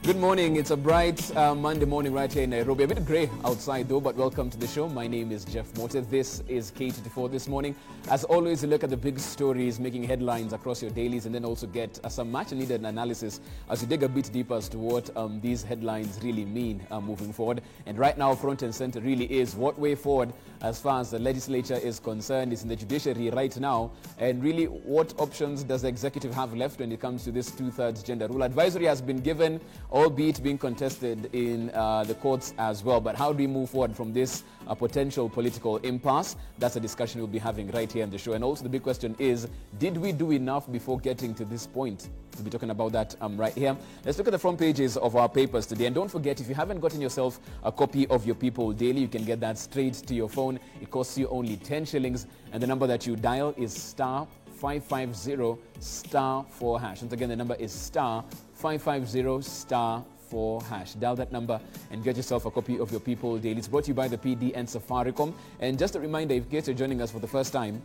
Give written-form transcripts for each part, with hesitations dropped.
Good morning. It's a bright Monday morning right here in Nairobi. A bit grey outside though, but welcome to the show. My name is Jeff Morton. This is K24 This Morning. As always, we look at the big stories making headlines across your dailies and then also get some much-needed analysis as we dig a bit deeper as to what these headlines really mean moving forward. And right now, front and center really is what way forward as far as the legislature is concerned. It's in the judiciary right now. And really, what options does the executive have left when it comes to this two-thirds gender rule? Advisory has been given, albeit being contested in the courts as well. But how do we move forward from this potential political impasse? That's a discussion we'll be having right here on the show. And also the big question is, did we do enough before getting to this point? We'll be talking about that right here. Let's look at the front pages of our papers today. And don't forget, if you haven't gotten yourself a copy of your People Daily, you can get that straight to your phone. It costs you only 10 shillings. And the number that you dial is star 550 star 4 hash. Once again, the number is star 550 star 4 hash. Dial that number and get yourself a copy of your People Daily. It's brought to you by the PD and Safaricom. And just a reminder, in case you're joining us for the first time,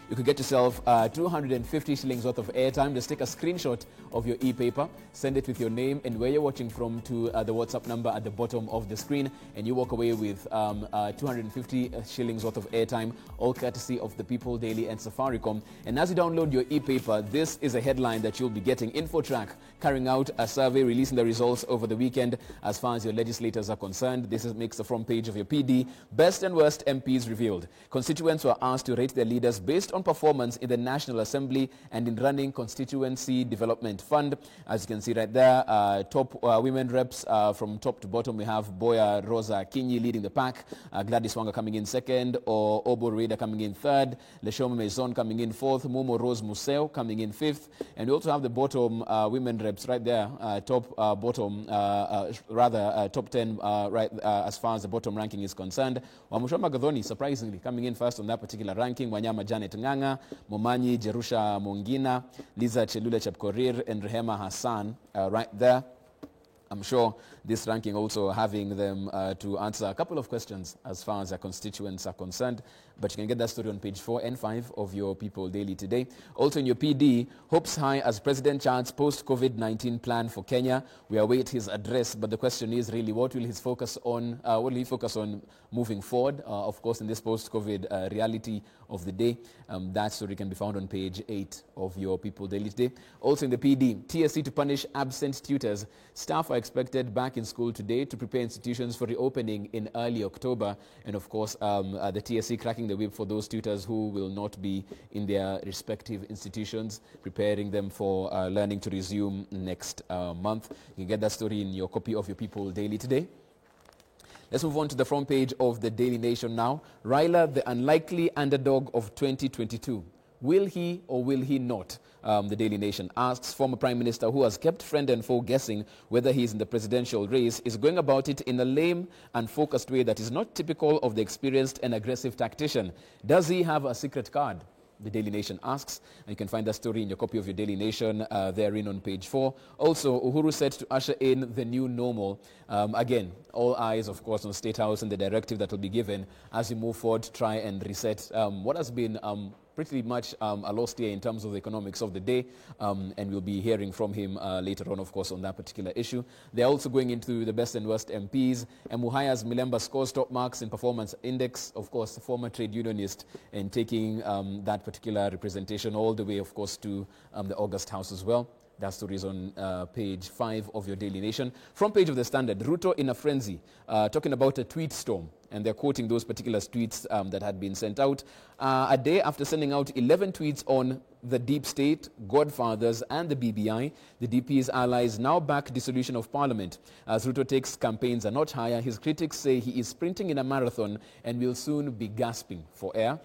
you could get yourself 250 shillings worth of airtime. Just take a screenshot of your e-paper, send it with your name and where you're watching from to the WhatsApp number at the bottom of the screen, and you walk away with 250 shillings worth of airtime, all courtesy of the People Daily and Safaricom. And as you download your e-paper, this is a headline that you'll be getting. InfoTrack carrying out a survey, releasing the results over the weekend as far as your legislators are concerned. This makes the front page of your PD. Best and worst MPs revealed. Constituents were asked to rate their leaders based on performance in the National Assembly and in running Constituency Development Fund. As you can see right there, top women reps from top to bottom, we have Boya Rosa Kinyi leading the pack, Gladys Lwanga coming in second, or Obo Reda coming in third, Leshoma Maison coming in fourth, Momo Rose Museo coming in fifth, and we also have the bottom women reps right there, top 10 right as far as the bottom ranking is concerned. Wamushoma Gadhoni surprisingly coming in first on that particular ranking, Wanyama Janet Nganga, Momanyi Jerusha Mongina, Liza Chelule Chepkorir, and Rehema Hassan right there. I'm sure this ranking also having them to answer a couple of questions as far as their constituents are concerned. But you can get that story on page 4 and 5 of your People Daily today. Also in your PD, hopes high as President charts post-COVID-19 plan for Kenya. We await his address, but the question is really what will he focus on moving forward, of course, in this post-COVID reality of the day. That story can be found on page 8 of your People Daily today. Also in the PD, TSC to punish absent tutors. Staff are expected back in school today to prepare institutions for reopening in early October. And of course, the TSC cracking the whip for those tutors who will not be in their respective institutions, preparing them for learning to resume next month. You can get that story in your copy of your People Daily today. Let's move on to the front page of the Daily Nation now. Raila, the unlikely underdog of 2022. Will he or will he not? The Daily Nation asks. Former Prime Minister, who has kept friend and foe guessing whether he is in the presidential race, is going about it in a lame and focused way that is not typical of the experienced and aggressive tactician. Does he have a secret card? The Daily Nation asks. And you can find that story in your copy of your Daily Nation therein on page 4. Also, Uhuru set to usher in the new normal. Again, all eyes, of course, on State House and the directive that will be given as we move forward to try and reset what has been pretty much a lost year in terms of the economics of the day, and we'll be hearing from him later on, of course, on that particular issue. They're also going into the best and worst MPs, and Muhaya's Milemba scores top marks in performance index, of course, the former trade unionist, and taking that particular representation all the way, of course, to the August House as well. That story is on page 5 of your Daily Nation. Front page of the Standard, Ruto in a frenzy, talking about a tweet storm. And they're quoting those particular tweets that had been sent out. A day after sending out 11 tweets on the deep state, Godfathers, and the BBI, the DP's allies now back dissolution of parliament. As Ruto takes campaigns a notch higher, his critics say he is sprinting in a marathon and will soon be gasping for air.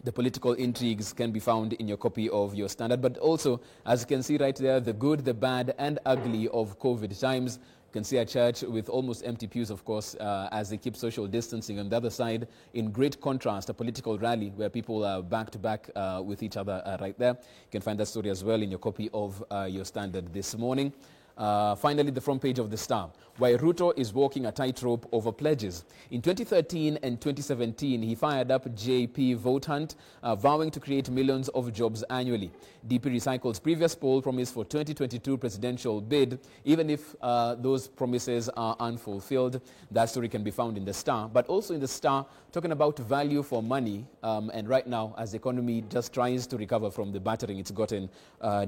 The political intrigues can be found in your copy of your Standard, but also, as you can see right there, the good, the bad, and ugly of COVID times. You can see a church with almost empty pews, of course, as they keep social distancing. On the other side, in great contrast, a political rally where people are back-to-back with each other right there. You can find that story as well in your copy of your Standard this morning. Finally, the front page of the Star, why Ruto is walking a tightrope over pledges. In 2013 and 2017, he fired up JP vote hunt, vowing to create millions of jobs annually. DP recycles previous poll promise for 2022 presidential bid, even if those promises are unfulfilled. That story can be found in the Star, but also in the Star, talking about value for money. And right now, as the economy just tries to recover from the battering it's gotten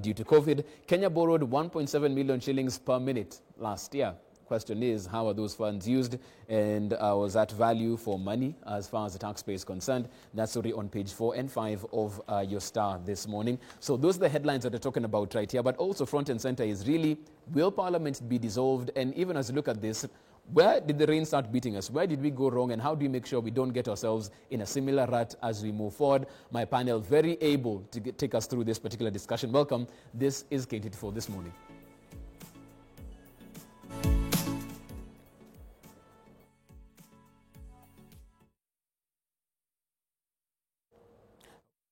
due to COVID, Kenya borrowed 1.7 million shillings per minute last year. Question is, how are those funds used, and was that value for money as far as the taxpayer is concerned? That's story on page 4 and 5 of your Star this morning. So those are the headlines that we're talking about right here, but also front and center is really, will Parliament be dissolved? And even as you look at this, where did the rain start beating us? Where did we go wrong, and how do we make sure we don't get ourselves in a similar rut as we move forward? My panel very able to take us through this particular discussion. Welcome. This is K24 This Morning.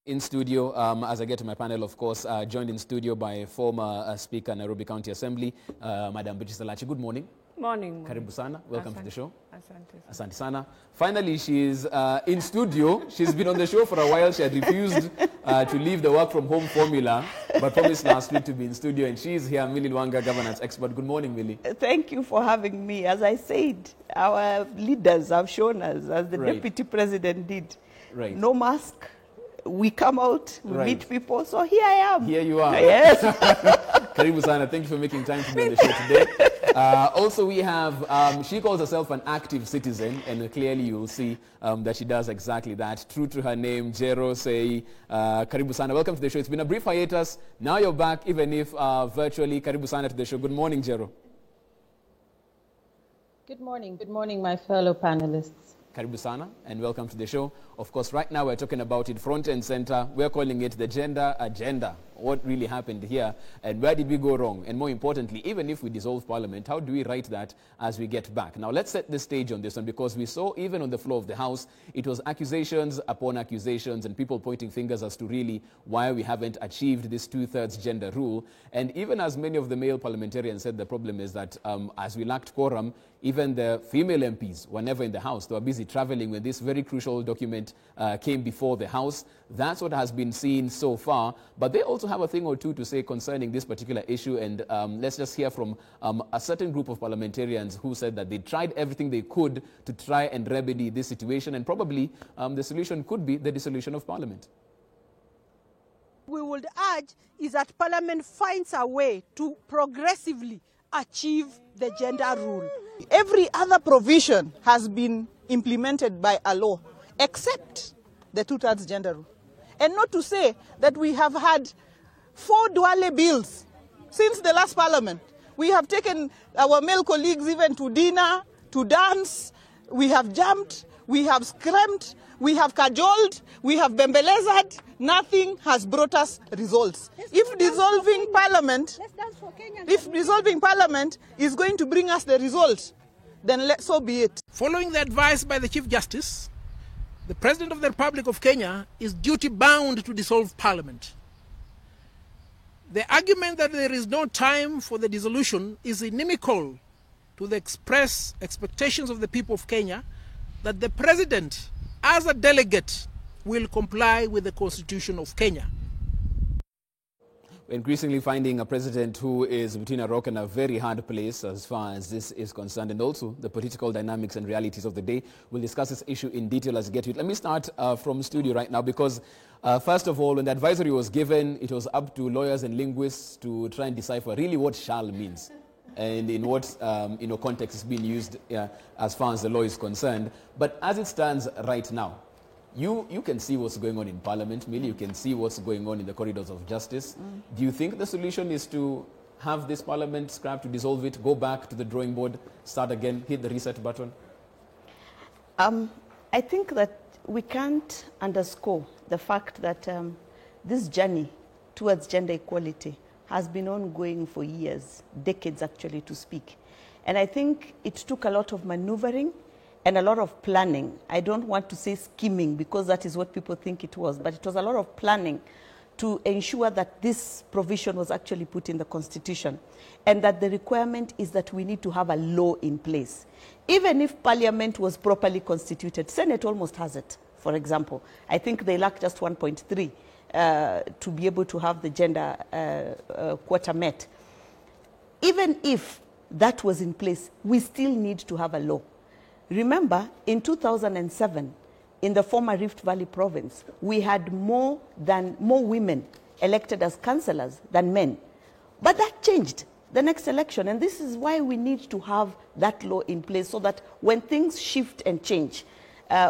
In studio, as I get to my panel, of course, joined in studio by former Speaker, Nairobi County Assembly, Madam Beatrice Salachi. Good morning. Morning. Karibu sana. Welcome to the show. Asante. Asante sana. Finally, she's in studio. She's been on the show for a while. She had refused to leave the work from home formula, but promised last week to be in studio. And she's here, Millie Lwanga, governance expert. Good morning, Millie. Thank you for having me. As I said, our leaders have shown us, as the Deputy President did, no mask. We come out, we meet people, so here I am. Here you are. Yes. Karibu sana, thank you for making time to be on the show today. Also, we have, she calls herself an active citizen, and clearly you'll see that she does exactly that. True to her name, Jero Sei. Karibu sana, welcome to the show. It's been a brief hiatus. Now you're back, even if virtually. Karibu sana to the show. Good morning, Jero. Good morning, my fellow panelists. Karibu sana, and welcome to the show. Of course, right now we're talking about it front and center. We're calling it the gender agenda. What really happened here, and where did we go wrong? And more importantly, even if we dissolve Parliament, how do we right that as we get back? Now, let's set the stage on this one, because we saw even on the floor of the House, it was accusations upon accusations and people pointing fingers as to really why we haven't achieved this 2/3 gender rule. And even as many of the male parliamentarians said, the problem is that as we lacked quorum, even the female MPs were never in the House. They were busy traveling when this very crucial document came before the House. That's what has been seen so far. But they also have a thing or two to say concerning this particular issue. And let's just hear from a certain group of parliamentarians who said that they tried everything they could to try and remedy this situation. And probably the solution could be the dissolution of Parliament. We would urge is that Parliament finds a way to progressively achieve the gender rule. Every other provision has been implemented by a law, except the 2/3 gender rule. And not to say that we have had 4 Duale bills since the last Parliament. We have taken our male colleagues even to dinner, to dance. We have jumped, we have screamed, we have cajoled, we have bembelezed. Nothing has brought us results. If dissolving Parliament is going to bring us the result, then so be it. Following the advice by the Chief Justice, the President of the Republic of Kenya is duty-bound to dissolve Parliament. The argument that there is no time for the dissolution is inimical to the express expectations of the people of Kenya that the President, as a delegate, will comply with the Constitution of Kenya. We're increasingly finding a president who is between a rock and a very hard place as far as this is concerned, and also the political dynamics and realities of the day. We'll discuss this issue in detail as we get to it. Let me start from studio right now, because first of all, when the advisory was given, it was up to lawyers and linguists to try and decipher really what shall means and in what context is being used as far as the law is concerned. But as it stands right now, you can see what's going on in Parliament, Millie. You can see what's going on in the corridors of justice. Do you think the solution is to have this Parliament scrapped, to dissolve it, go back to the drawing board, start again, hit the reset button? I think that we can't underscore the fact that this journey towards gender equality has been ongoing for years, decades actually, to speak. And I think it took a lot of maneuvering and a lot of planning. I don't want to say scheming, because that is what people think it was, but it was a lot of planning to ensure that this provision was actually put in the Constitution, and that the requirement is that we need to have a law in place. Even if Parliament was properly constituted, Senate almost has it, for example. I think they lack just 1.3 to be able to have the gender quota met. Even if that was in place, we still need to have a law. Remember, in 2007, in the former Rift Valley province, we had more women elected as councillors than men. But that changed the next election, and this is why we need to have that law in place, so that when things shift and change,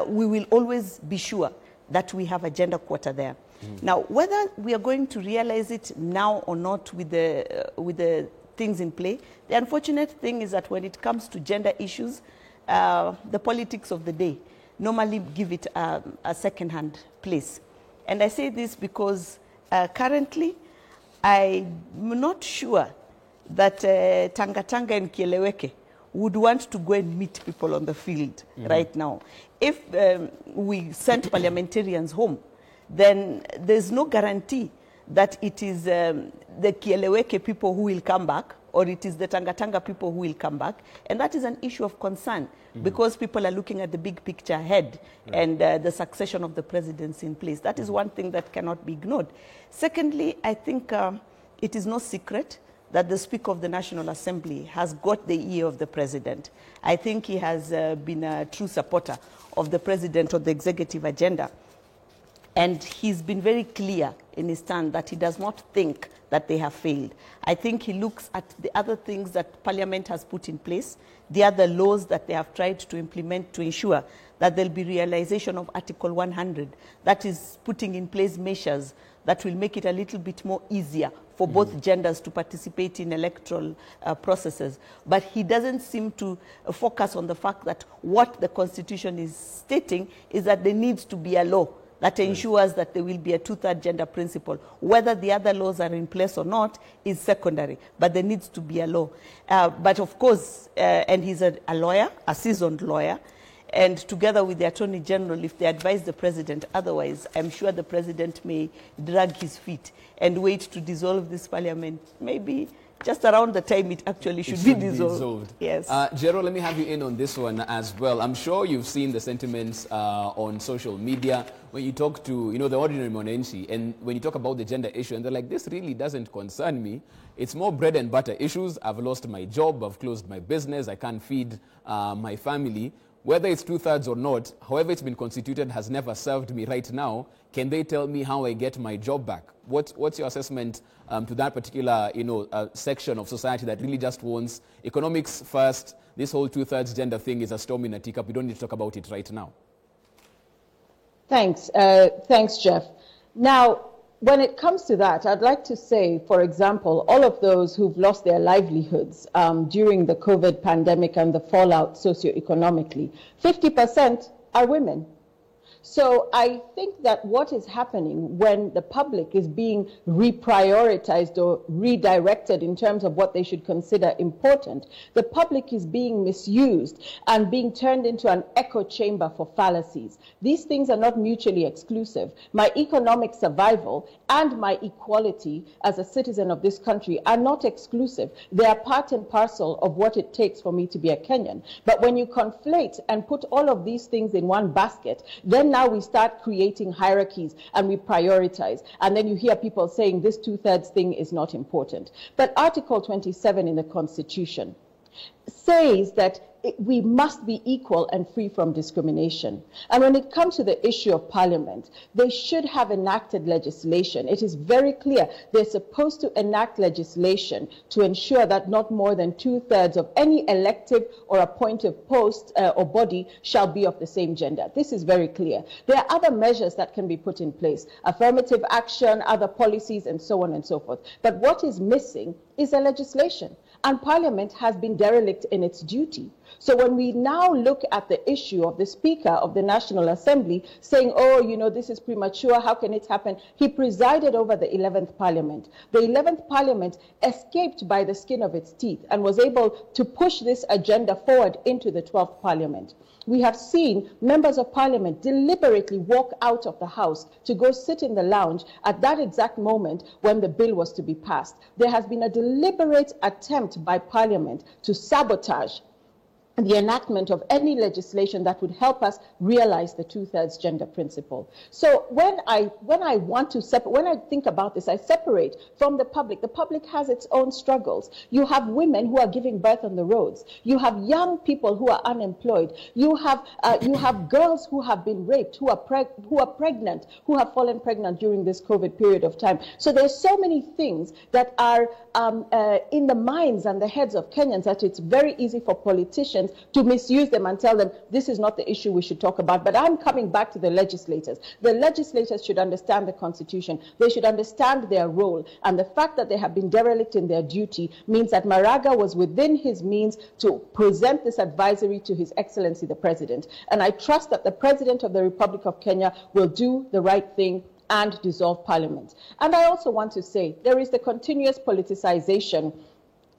we will always be sure that we have a gender quota there. Now, whether we are going to realize it now or not with the things in play, the unfortunate thing is that when it comes to gender issues, the politics of the day normally give it a second-hand place. And I say this because currently I'm not sure that Tanga Tanga and Kieleweke would want to go and meet people on the field right now. If we sent parliamentarians home, then there's no guarantee that it is the Kieleweke people who will come back, or it is the Tanga Tanga people who will come back. And that is an issue of concern, because people are looking at the big picture ahead and the succession of the presidency in place. That is one thing that cannot be ignored. Secondly, I think it is no secret that the Speaker of the National Assembly has got the ear of the President. I think he has been a true supporter of the President on the executive agenda. And he's been very clear in his stand that he does not think that they have failed. I think he looks at the other things that Parliament has put in place, the other laws that they have tried to implement to ensure that there'll be realization of Article 100, that is putting in place measures that will make it a little bit more easier for both genders to participate in electoral processes. But he doesn't seem to focus on the fact that what the Constitution is stating is that there needs to be a law that ensures that there will be a two-thirds gender principle. Whether the other laws are in place or not is secondary, but there needs to be a law. But of course, and he's a lawyer, a seasoned lawyer, and together with the Attorney General, if they advise the President otherwise, I'm sure the President may drag his feet and wait to dissolve this Parliament, maybe just around the time it actually should be dissolved. Yes. Jero, let me have you in on this one as well. I'm sure you've seen the sentiments on social media when you talk to, the ordinary Monenchi, and when you talk about the gender issue, and they're like, this really doesn't concern me. It's more bread and butter issues. I've lost my job. I've closed my business. I can't feed my family. Whether it's two-thirds or not, however it's been constituted has never served me right now. Can they tell me how I get my job back? What's your assessment to that particular section of society that really just wants economics first? This whole two-thirds gender thing is a storm in a teacup. We don't need to talk about it right now. Thanks. Thanks, Jeff. Now, when it comes to that, I'd like to say, for example, all of those who've lost their livelihoods during the COVID pandemic and the fallout socioeconomically, 50% are women. So I think that what is happening when the public is being reprioritized or redirected in terms of what they should consider important, the public is being misused and being turned into an echo chamber for fallacies. These things are not mutually exclusive. My economic survival and my equality as a citizen of this country are not exclusive. They are part and parcel of what it takes for me to be a Kenyan. But when you conflate and put all of these things in one basket, then now we start creating hierarchies and we prioritize. And then you hear people saying this two-thirds thing is not important. But Article 27 in the Constitution says that we must be equal and free from discrimination. And when it comes to the issue of Parliament, they should have enacted legislation. It is very clear they're supposed to enact legislation to ensure that not more than two-thirds of any elective or appointed post or body shall be of the same gender. This is very clear. There are other measures that can be put in place, affirmative action, other policies, and so on and so forth. But what is missing is a legislation. And Parliament has been derelict in its duty. So when we now look at the issue of the Speaker of the National Assembly saying, oh, you know, this is premature, how can it happen? He presided over the 11th Parliament. The 11th Parliament escaped by the skin of its teeth and was able to push this agenda forward into the 12th Parliament. We have seen members of parliament deliberately walk out of the House to go sit in the lounge at that exact moment when the bill was to be passed. There has been a deliberate attempt by parliament to sabotage the enactment of any legislation that would help us realize the two-thirds gender principle. So when I think about this, I separate from the public. The public has its own struggles. You have women who are giving birth on the roads. You have young people who are unemployed. You have girls who have been raped, who are pregnant, who have fallen pregnant during this COVID period of time. So there's so many things that are in the minds and the heads of Kenyans that it's very easy for politicians to misuse them and tell them this is not the issue we should talk about. But I'm coming back to the legislators. The legislators should understand the Constitution. They should understand their role. And the fact that they have been derelict in their duty means that Maraga was within his means to present this advisory to His Excellency the President. And I trust that the President of the Republic of Kenya will do the right thing and dissolve Parliament. And I also want to say there is the continuous politicization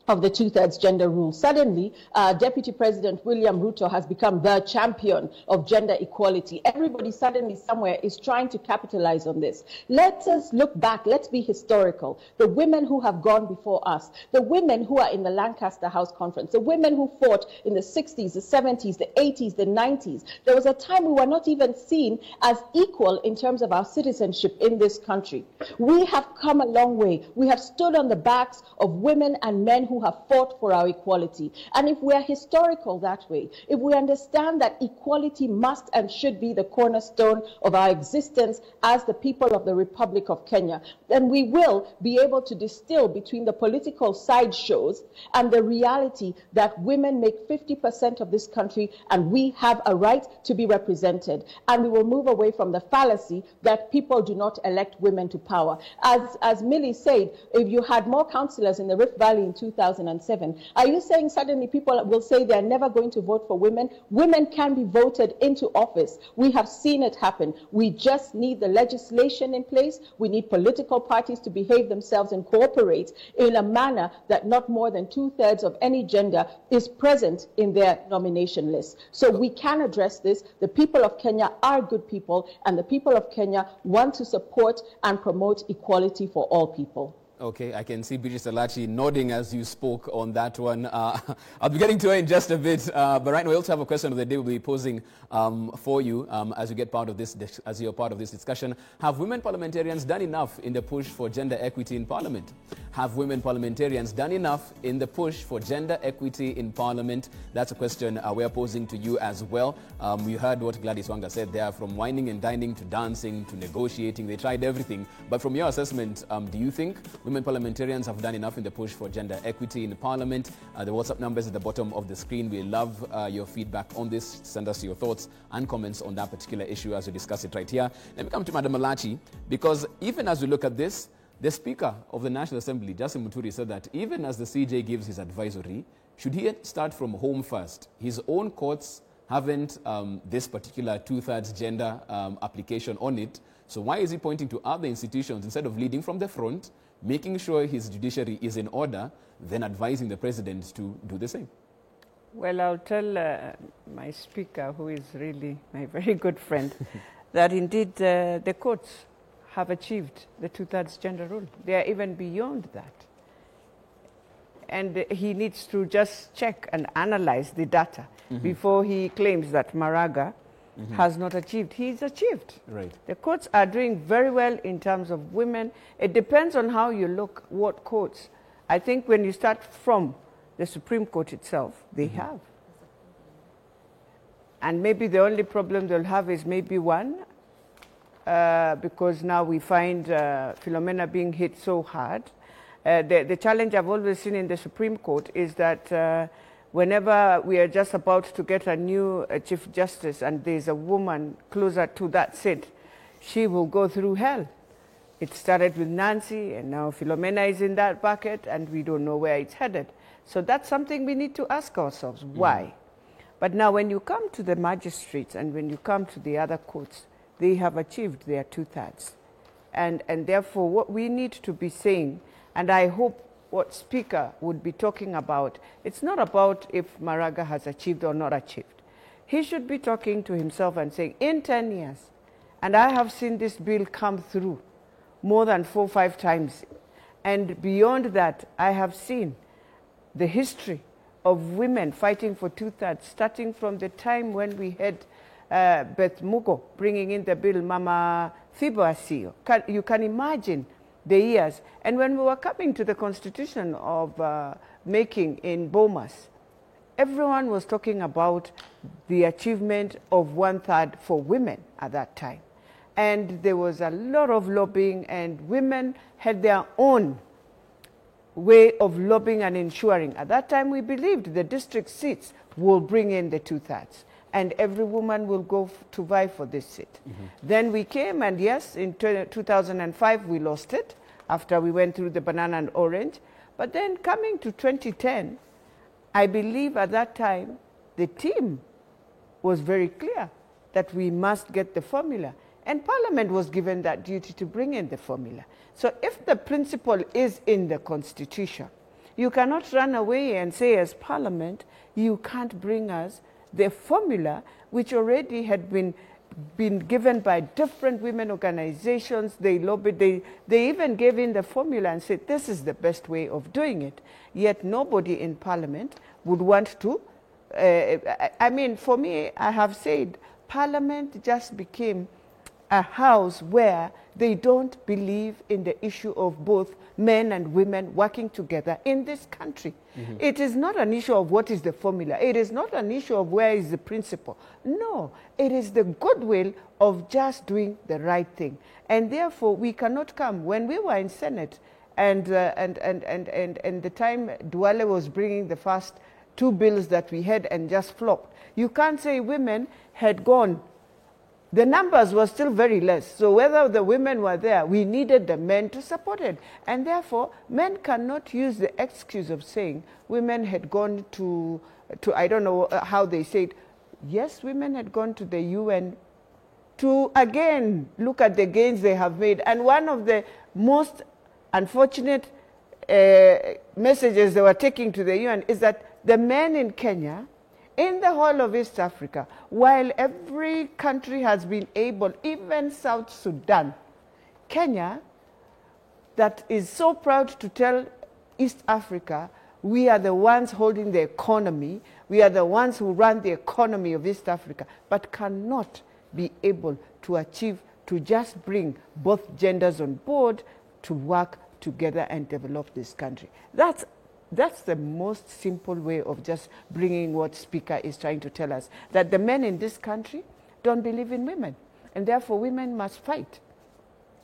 of the two-thirds gender rule. Suddenly, Deputy President William Ruto has become the champion of gender equality. Everybody suddenly somewhere is trying to capitalize on this. Let us look back. Let's be historical. The women who have gone before us, the women who are in the Lancaster House Conference, the women who fought in the 60s, the 70s, the 80s, the 90s. There was a time we were not even seen as equal in terms of our citizenship in this country. We have come a long way. We have stood on the backs of women and men who have fought for our equality. And if we are historical that way, if we understand that equality must and should be the cornerstone of our existence as the people of the Republic of Kenya, then we will be able to distill between the political sideshows and the reality that women make 50% of this country and we have a right to be represented. And we will move away from the fallacy that people do not elect women to power. As Millie said, if you had more councillors in the Rift Valley in 2007, are you saying suddenly people will say they're never going to vote for women? Women can be voted into office. We have seen it happen. We just need the legislation in place. We need political parties to behave themselves and cooperate in a manner that not more than two-thirds of any gender is present in their nomination list. So we can address this. The people of Kenya are good people, and the people of Kenya want to support and promote equality for all people. Okay, I can see Beatrice Alachi nodding as you spoke on that one. I'll be getting to her in just a bit, but right now we also have a question of the day we'll be posing for you as you get part of this, as you're part of this discussion. Have women parliamentarians done enough in the push for gender equity in Parliament? Have women parliamentarians done enough in the push for gender equity in Parliament? That's a question we're posing to you as well. You heard what Gladys Lwanga said there, from whining and dining to dancing to negotiating. They tried everything. But from your assessment, do you think women parliamentarians have done enough in the push for gender equity in Parliament? The WhatsApp numbers at the bottom of the screen. We love your feedback on this. Send us your thoughts and comments on that particular issue as we discuss it right here. Let me come to Madam Alachi, because even as we look at this, the Speaker of the National Assembly, Justin Muturi, said that even as the CJ gives his advisory, should he start from home first? His own courts haven't this particular two-thirds gender application on it. So why is he pointing to other institutions instead of leading from the front, making sure his judiciary is in order, then advising the president to do the same? Well, I'll tell my speaker, who is really my very good friend, that indeed the courts have achieved the two-thirds gender rule. They are even beyond that. And he needs to just check and analyze the data before he claims that Maraga has not achieved. He's achieved. Right. The courts are doing very well in terms of women. It depends on how you look, what courts. I think when you start from the Supreme Court itself, they have. And maybe the only problem they'll have is maybe one, because now we find Philomena being hit so hard. The challenge I've always seen in the Supreme Court is that whenever we are just about to get a new Chief Justice and there's a woman closer to that seat, she will go through hell. It started with Nancy, and now Philomena is in that bucket, and we don't know where it's headed. So that's something we need to ask ourselves. Why? But now when you come to the magistrates and when you come to the other courts, they have achieved their 2/3. And therefore what we need to be saying, and I hope what Speaker would be talking about, it's not about if Maraga has achieved or not achieved. He should be talking to himself and saying, in 10 years, and I have seen this bill come through more than 4 or 5 times, and beyond that, I have seen the history of women fighting for 2/3, starting from the time when we had Beth Mugo bringing in the bill, Mama Thiboasio. You can imagine the years. And when we were coming to the constitution of making in Bomas, everyone was talking about the achievement of 1/3 for women at that time. And there was a lot of lobbying, and women had their own way of lobbying and ensuring. At that time, we believed the district seats will bring in the 2/3, and every woman will go to vie for this seat. Then we came, and yes, in 2005, we lost it after we went through the banana and orange. But then coming to 2010, I believe at that time, the team was very clear that we must get the formula. And Parliament was given that duty to bring in the formula. So if the principle is in the Constitution, you cannot run away and say as Parliament, you can't bring us the formula which already had been given by different women organizations. They lobbied, they even gave in the formula and said, this is the best way of doing it. Yet nobody in Parliament would want to. I mean, for me, I have said, Parliament just became a house where they don't believe in the issue of both men and women working together in this country. It is not an issue of what is the formula. It is not an issue of where is the principle. No, it is the goodwill of just doing the right thing. And therefore, we cannot come. When we were in Senate and the time Duale was bringing the first 2 bills that we had and just flopped, you can't say women had gone. The numbers were still very less. So whether the women were there, we needed the men to support it. And therefore, men cannot use the excuse of saying women had gone to I don't know how they say it. Yes, women had gone to the UN to, again, look at the gains they have made. And one of the most unfortunate messages they were taking to the UN is that the men in Kenya, in the whole of East Africa, while every country has been able, even South Sudan, Kenya, that is so proud to tell East Africa, we are the ones holding the economy, we are the ones who run the economy of East Africa, but cannot be able to achieve, to just bring both genders on board to work together and develop this country. That's the most simple way of just bringing what Speaker is trying to tell us, that the men in this country don't believe in women, and therefore women must fight.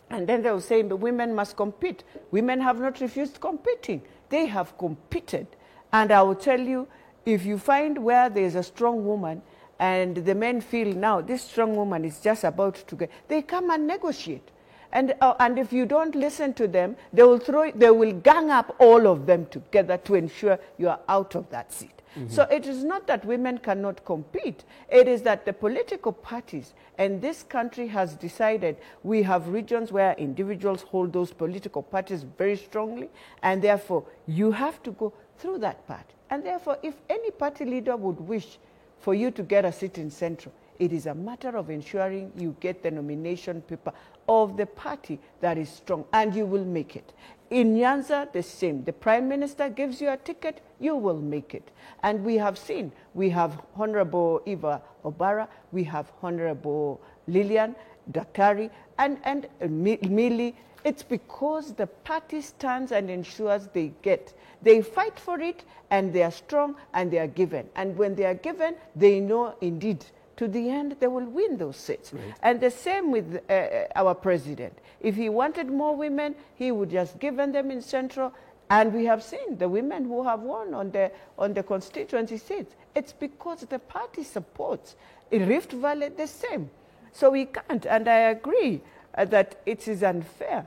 And then they will say the women must compete. Women have not refused competing. They have competed. And I will tell you, if you find where there is a strong woman and the men feel now this strong woman is just about to get, they come and negotiate. And if you don't listen to them, they will gang up all of them together to ensure you are out of that seat. So it is not that women cannot compete. It is that the political parties and this country has decided we have regions where individuals hold those political parties very strongly, and therefore you have to go through that party. And therefore, if any party leader would wish for you to get a seat in Central, it is a matter of ensuring you get the nomination paper of the party that is strong, and you will make it. In Nyanza, the same. The Prime Minister gives you a ticket, you will make it. And we have seen, we have Honorable Eva Obara, we have Honorable Lillian, Daktari, and Mili. It's because the party stands and ensures they get. They fight for it, and they are strong, and they are given. And when they are given, they know indeed to the end, they will win those seats. Right. And the same with our president. If he wanted more women, he would just give them in Central. And we have seen the women who have won on the constituency seats. It's because the party supports. In Rift Valley, the same. So we can't. And I agree that it is unfair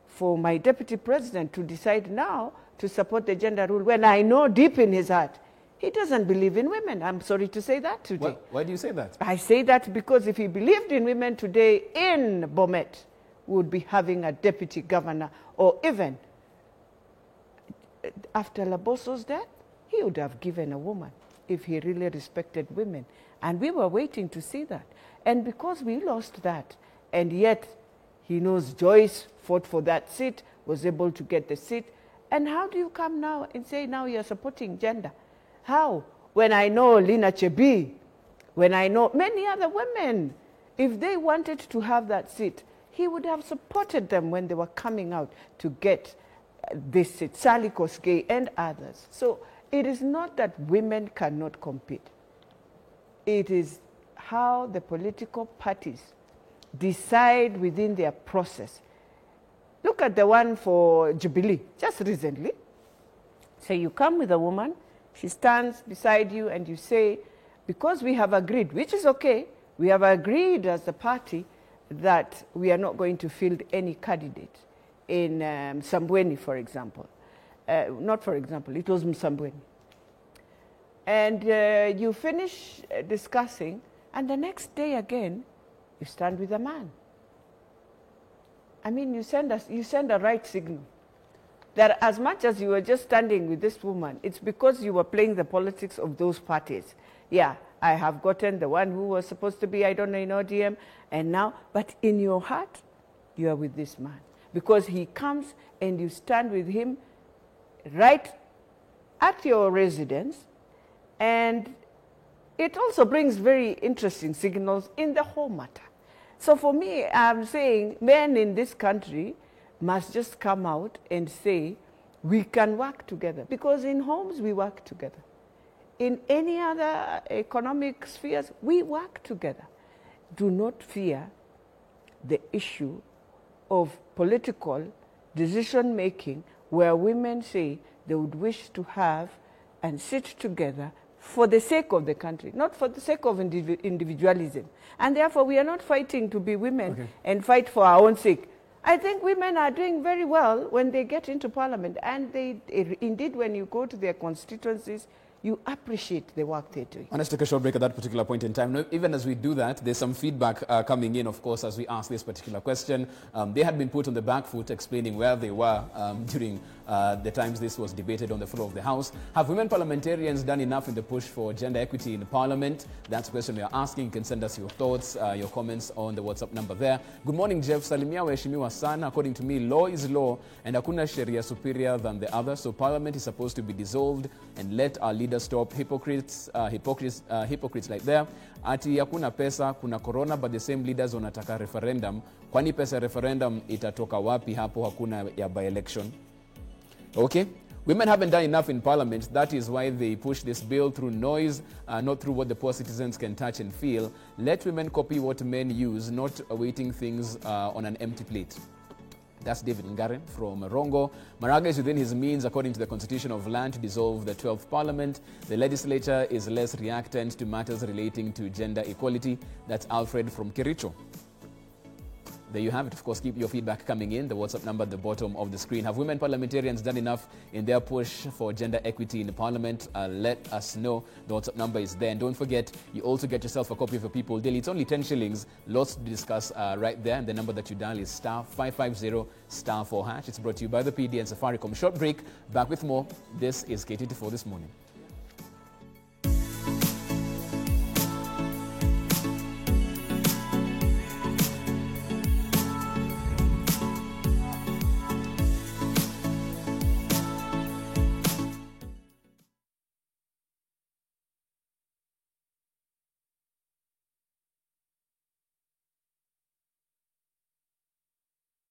for my deputy president to decide now to support the gender rule when I know deep in his heart He doesn't believe in women. I'm sorry to say that today. Why do you say that? I say that because if he believed in women today in Bomet, we would be having a deputy governor, or even after Laboso's death, he would have given a woman if he really respected women. And we were waiting to see that. And because we lost that, and yet he knows Joyce fought for that seat, was able to get the seat. And how do you come now and say now you're supporting gender? How? When I know Lina Chebi, when I know many other women, if they wanted to have that seat, he would have supported them when they were coming out to get this seat, Sally Kosgei and others. So it is not that women cannot compete. It is how the political parties decide within their process. Look at the one for Jubilee, just recently. So you come with a woman, she stands beside you and you say, because we have agreed, which is okay, we have agreed as a party that we are not going to field any candidate in Msambweni, for example. Not for example, it was Msambweni. And you finish discussing, and the next day again, you stand with a man. I mean, you send a right signal that as much as you were just standing with this woman, it's because you were playing the politics of those parties. Yeah, I have gotten the one who was supposed to be, I don't know, in ODM, and now, but in your heart, you are with this man. Because he comes and you stand with him right at your residence, and it also brings very interesting signals in the whole matter. So for me, I'm saying men in this country must just come out and say, we can work together. Because in homes, we work together. In any other economic spheres, we work together. Do not fear the issue of political decision-making where women say they would wish to have and sit together for the sake of the country, not for the sake of individualism. And therefore, we are not fighting to be women and fight for our own sake. I think women are doing very well when they get into parliament, and they indeed, when you go to their constituencies, you appreciate the work they're doing. And let's take a short break at that particular point in time. Now, even as we do that, there's some feedback coming in, of course, as we ask this particular question. They had been put on the back foot explaining where they were during the times this was debated on the floor of the House. Have women parliamentarians done enough in the push for gender equity in Parliament? That's the question we are asking. You can send us your thoughts, your comments on the WhatsApp number there. Good morning, Jeff. Salimia waheshimiwa sana. According to me, law is law, and hakuna sheria superior than the other. So Parliament is supposed to be dissolved and let our leaders stop hypocrites like there. Ati hakuna pesa, kuna corona, but the same leaders wanataka referendum. Kwani pesa referendum itatoka wapi hapo hakuna ya by-election? Okay. Women haven't done enough in Parliament. That is why they push this bill through noise, not through what the poor citizens can touch and feel. Let women copy what men use, not awaiting things on an empty plate. That's David Ngare from Rongo. Maraga is within his means, according to the Constitution of Land, to dissolve the 12th Parliament. The legislature is less reactant to matters relating to gender equality. That's Alfred from Kericho. There you have it. Of course, keep your feedback coming in. The WhatsApp number at the bottom of the screen. Have women parliamentarians done enough in their push for gender equity in the Parliament? Let us know. The WhatsApp number is there. And don't forget, you also get yourself a copy of your People Daily. It's only 10 shillings. Lots to discuss right there. And the number that you dial is *550 *4#. It's brought to you by the PD and Safaricom. Short break. Back with more. This is K24 This Morning.